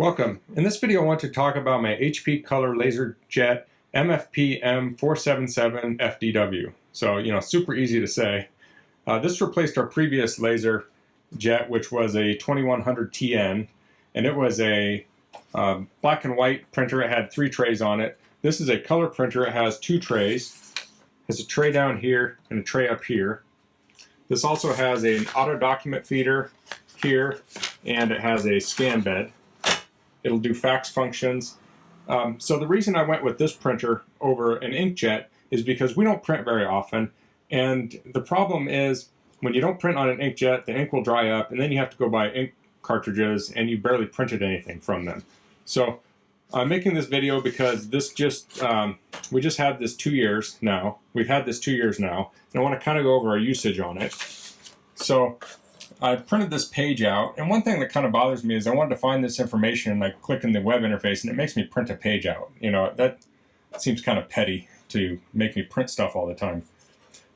Welcome. In this video I want to talk about my HP Color LaserJet MFP M477fdw. So, super easy to say. This replaced our previous LaserJet, which was a 2100 TN, and it was a black and white printer. It had 3 trays on it. This is a color printer. It has 2 trays. It has a tray down here and a tray up here. This also has an auto document feeder here, and it has a scan bed. It'll do fax functions. So the reason I went with this printer over an inkjet is because we don't print very often, and the problem is when you don't print on an inkjet, the ink will dry up, and then you have to go buy ink cartridges, and you barely printed anything from them. So I'm making this video because this we just had this 2 years now. We've had this 2 years now, and I want to kind of go over our usage on it. So I printed this page out, and one thing that kind of bothers me is I wanted to find this information, and I click in the web interface, and it makes me print a page out. That seems kind of petty to make me print stuff all the time.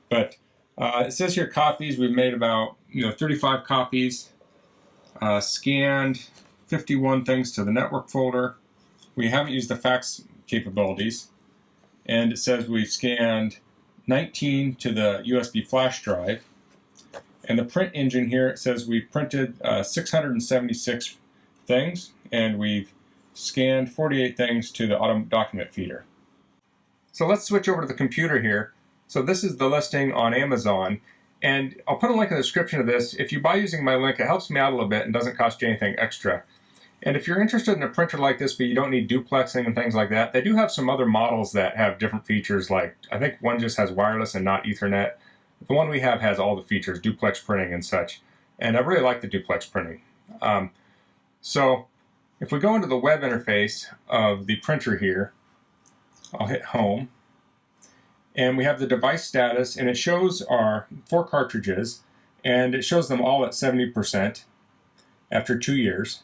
But it says here copies. We've made about 35 copies, scanned 51 things to the network folder. We haven't used the fax capabilities, and it says we've scanned 19 to the USB flash drive. And the print engine here, it says we printed 676 things, and we've scanned 48 things to the auto document feeder. So let's switch over to the computer here. So this is the listing on Amazon, and I'll put a link in the description of this. If you buy using my link, it helps me out a little bit and doesn't cost you anything extra. And if you're interested in a printer like this, but you don't need duplexing and things like that, they do have some other models that have different features, like I think one just has wireless and not Ethernet. The one we have has all the features, duplex printing and such, and I really like the duplex printing. So if we go into the web interface of the printer here, I'll hit home, and we have the device status, and it shows our 4 cartridges, and it shows them all at 70% after 2 years.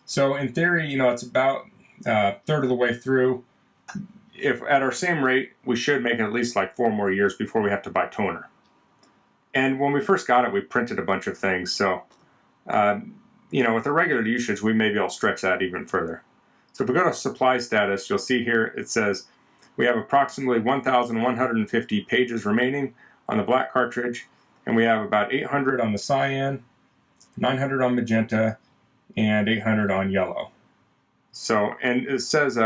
So in theory, it's about a third of the way through. If at our same rate, we should make it at least like 4 more years before we have to buy toner. And when we first got it, we printed a bunch of things. So, with the regular usage, we maybe I'll stretch that even further. So if we go to supply status, you'll see here it says we have approximately 1,150 pages remaining on the black cartridge, and we have about 800 on the cyan, 900 on magenta, and 800 on yellow. So, and it says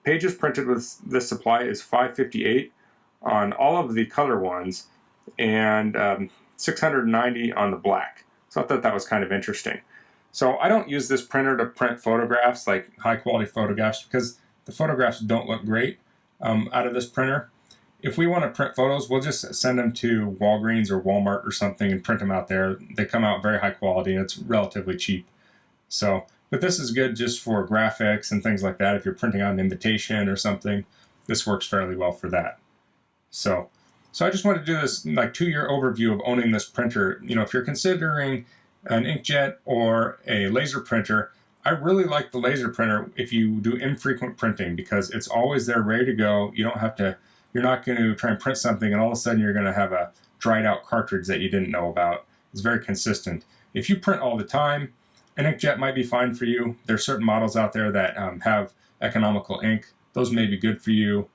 pages printed with this supply is 558 on all of the color ones, and 690 on the black. So I thought that was kind of interesting. So I don't use this printer to print photographs, like high quality photographs, because the photographs don't look great out of this printer. If we want to print photos, we'll just send them to Walgreens or Walmart or something and print them out there. They come out very high quality, and it's relatively cheap. But this is good just for graphics and things like that. If you're printing out an invitation or something, this works fairly well for that. So I just wanted to do this 2-year overview of owning this printer. If you're considering an inkjet or a laser printer, I really like the laser printer if you do infrequent printing, because it's always there ready to go. You're not going to try and print something and all of a sudden you're going to have a dried out cartridge that you didn't know about. It's very consistent. If you print all the time, an inkjet might be fine for you. There's certain models out there that have economical ink. Those may be good for you,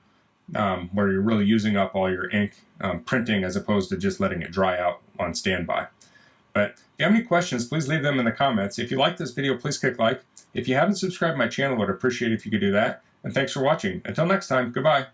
where you're really using up all your ink printing as opposed to just letting it dry out on standby. But if you have any questions, please leave them in the comments. If you like this video, please click like. If you haven't subscribed to my channel, I would appreciate it if you could do that. And thanks for watching. Until next time, goodbye.